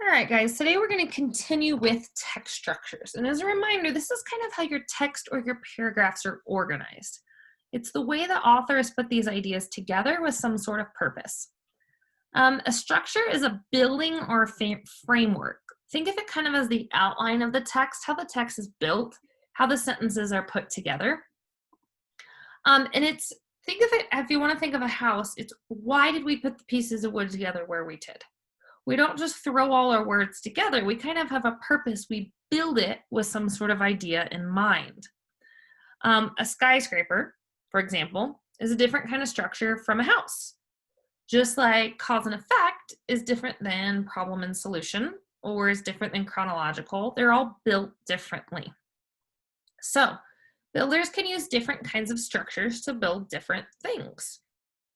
All right, guys, today we're going to continue with text structures. And as a reminder, this is kind of how your text or your paragraphs are organized. It's the way the author has put these ideas together with some sort of purpose. A structure is a building or a framework. Think of it kind of as the outline of the text, how the text is built, how the sentences are put together. Think of it, if you want to think of a house, it's why did we put the pieces of wood together where we did? We don't just throw all our words together. We kind of have a purpose. We build it with some sort of idea in mind. A skyscraper, for example, is a different kind of structure from a house. Just like cause and effect is different than problem and solution, or is different than chronological. They're all built differently. So builders can use different kinds of structures to build different things.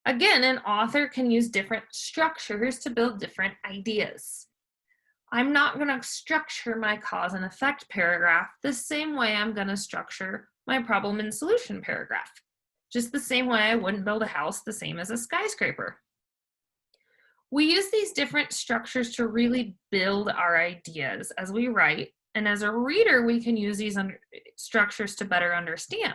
Again, an author can use different structures to build different ideas. I'm not going to structure my cause and effect paragraph the same way I'm going to structure my problem and solution paragraph. Just the same way I wouldn't build a house the same as a skyscraper. We use these different structures to really build our ideas as we write, and as a reader, we can use these structures to better understand.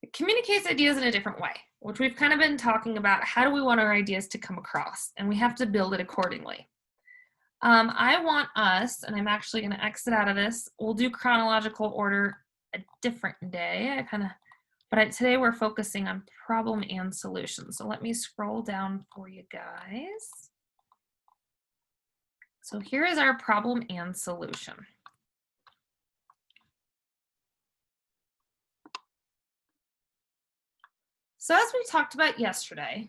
It communicates ideas in a different way, which we've kind of been talking about. How do we want our ideas to come across? And we have to build it accordingly. I want us, and I'm actually going to exit out of this. We'll do chronological order a different day. But today we're focusing on problem and solution. So let me scroll down for you guys. So here is our problem and solution. So as we talked about yesterday,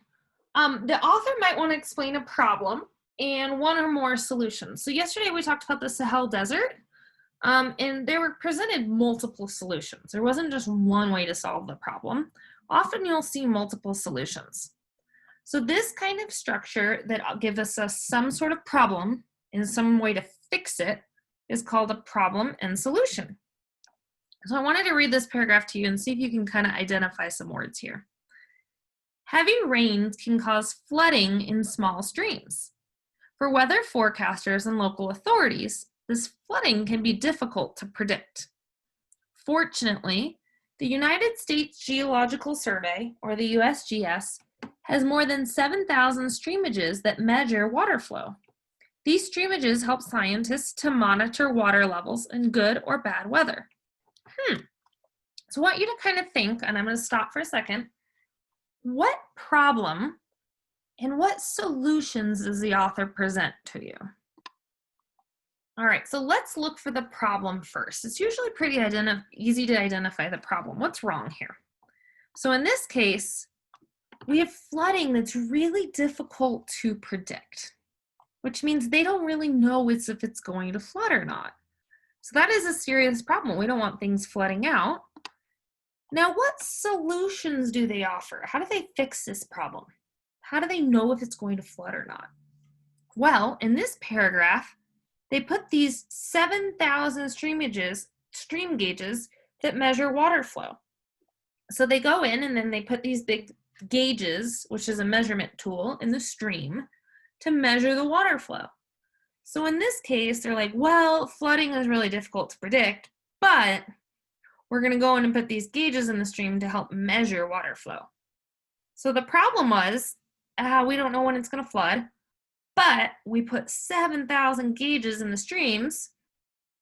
the author might want to explain a problem and one or more solutions. So yesterday we talked about the Sahel Desert, and they were presented multiple solutions. There wasn't just one way to solve the problem. Often you'll see multiple solutions. So this kind of structure that gives us some sort of problem and some way to fix it is called a problem and solution. So I wanted to read this paragraph to you and see if you can kind of identify some words here. Heavy rains can cause flooding in small streams. For weather forecasters and local authorities, this flooding can be difficult to predict. Fortunately, the United States Geological Survey, or the USGS, has more than 7,000 streamages that measure water flow. These streamages help scientists to monitor water levels in good or bad weather. So I want you to kind of think, and I'm going to stop for a second. What problem and what solutions does the author present to you? All right, so let's look for the problem first. It's usually pretty easy to identify the problem. What's wrong here? So in this case, we have flooding that's really difficult to predict, which means they don't really know if it's going to flood or not. So that is a serious problem. We don't want things flooding out. Now, what solutions do they offer? How do they fix this problem? How do they know if it's going to flood or not? Well, in this paragraph, they put these 7,000 stream gauges that measure water flow. So they go in and then they put these big gauges, which is a measurement tool, in the stream to measure the water flow. So in this case, they're like, well, flooding is really difficult to predict, but we're going to go in and put these gauges in the stream to help measure water flow. So the problem was, we don't know when it's going to flood, but we put 7,000 gauges in the streams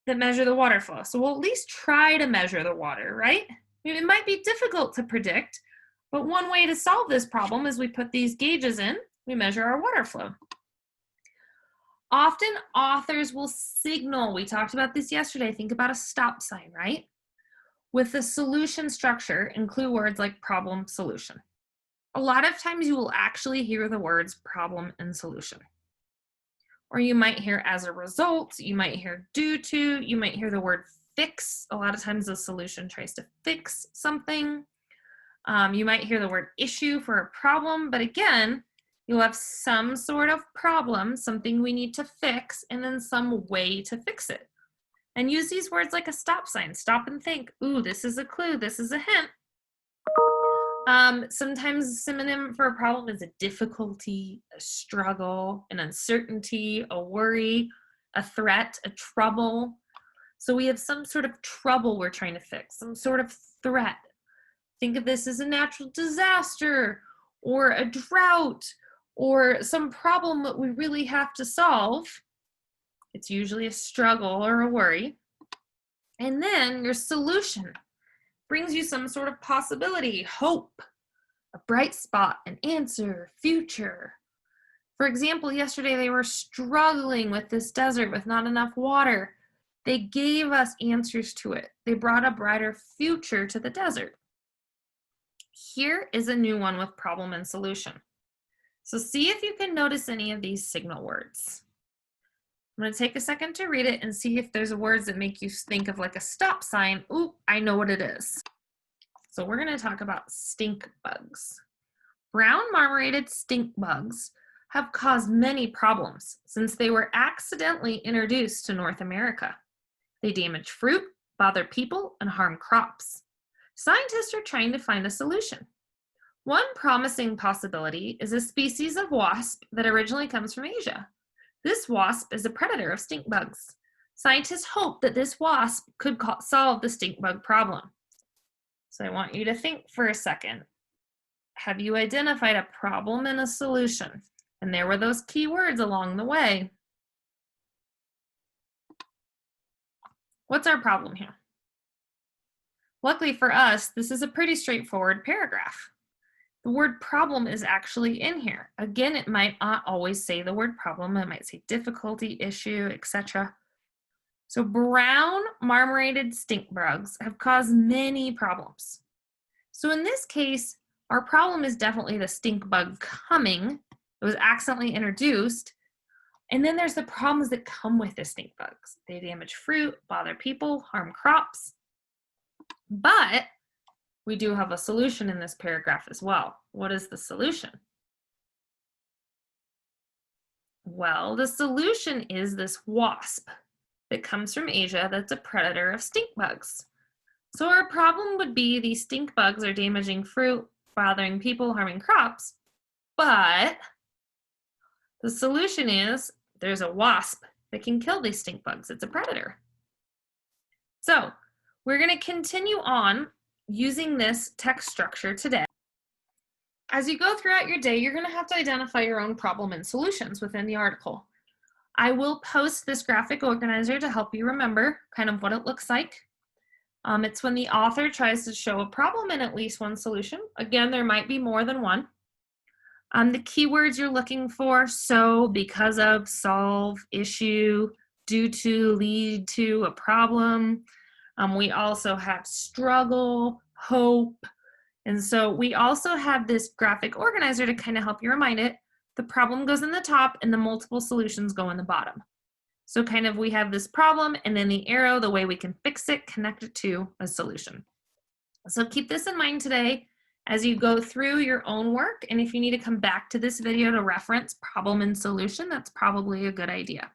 that measure the water flow. So we'll at least try to measure the water, right? It might be difficult to predict, but one way to solve this problem is we put these gauges in, we measure our water flow. Often authors will signal, we talked about this yesterday, think about a stop sign, right? With the solution structure, include words like problem, solution. A lot of times you will actually hear the words problem and solution. Or you might hear as a result, you might hear due to, you might hear the word fix. A lot of times the solution tries to fix something. You might hear the word issue for a problem, but again, you'll have some sort of problem, something we need to fix, and then some way to fix it. And use these words like a stop sign. Stop and think, ooh, this is a clue, this is a hint. Sometimes a synonym for a problem is a difficulty, a struggle, an uncertainty, a worry, a threat, a trouble. So we have some sort of trouble we're trying to fix, some sort of threat. Think of this as a natural disaster or a drought or some problem that we really have to solve. It's usually a struggle or a worry. And then your solution brings you some sort of possibility, hope, a bright spot, an answer, future. For example, yesterday they were struggling with this desert with not enough water. They gave us answers to it. They brought a brighter future to the desert. Here is a new one with problem and solution. So see if you can notice any of these signal words. I'm going to take a second to read it and see if there's words that make you think of like a stop sign. Ooh, I know what it is. So we're going to talk about stink bugs. Brown marmorated stink bugs have caused many problems since they were accidentally introduced to North America. They damage fruit, bother people, and harm crops. Scientists are trying to find a solution. One promising possibility is a species of wasp that originally comes from Asia. This wasp is a predator of stink bugs. Scientists hope that this wasp could solve the stink bug problem. So I want you to think for a second. Have you identified a problem and a solution? And there were those key words along the way. What's our problem here? Luckily for us, this is a pretty straightforward paragraph. The word problem is actually in here. Again, it might not always say the word problem. It might say difficulty, issue, etc. So brown marmorated stink bugs have caused many problems. So in this case, our problem is definitely the stink bug coming. It was accidentally introduced. And then there's the problems that come with the stink bugs. They damage fruit, bother people, harm crops. But we do have a solution in this paragraph as well. What is the solution? Well, the solution is this wasp that comes from Asia that's a predator of stink bugs. So our problem would be these stink bugs are damaging fruit, bothering people, harming crops. But the solution is there's a wasp that can kill these stink bugs. It's a predator. So we're going to continue on using this text structure today. As you go throughout your day, you're going to have to identify your own problem and solutions within the article. I will post this graphic organizer to help you remember kind of what it looks like. It's when the author tries to show a problem and at least one solution. Again, there might be more than one. The keywords you're looking for, so, because of, solve, issue, due to, lead to, a problem. We also have struggle, hope. And so we also have this graphic organizer to kind of help you remind it. The problem goes in the top and the multiple solutions go in the bottom. So kind of we have this problem and then the arrow, the way we can fix it, connect it to a solution. So keep this in mind today as you go through your own work. And if you need to come back to this video to reference problem and solution, that's probably a good idea.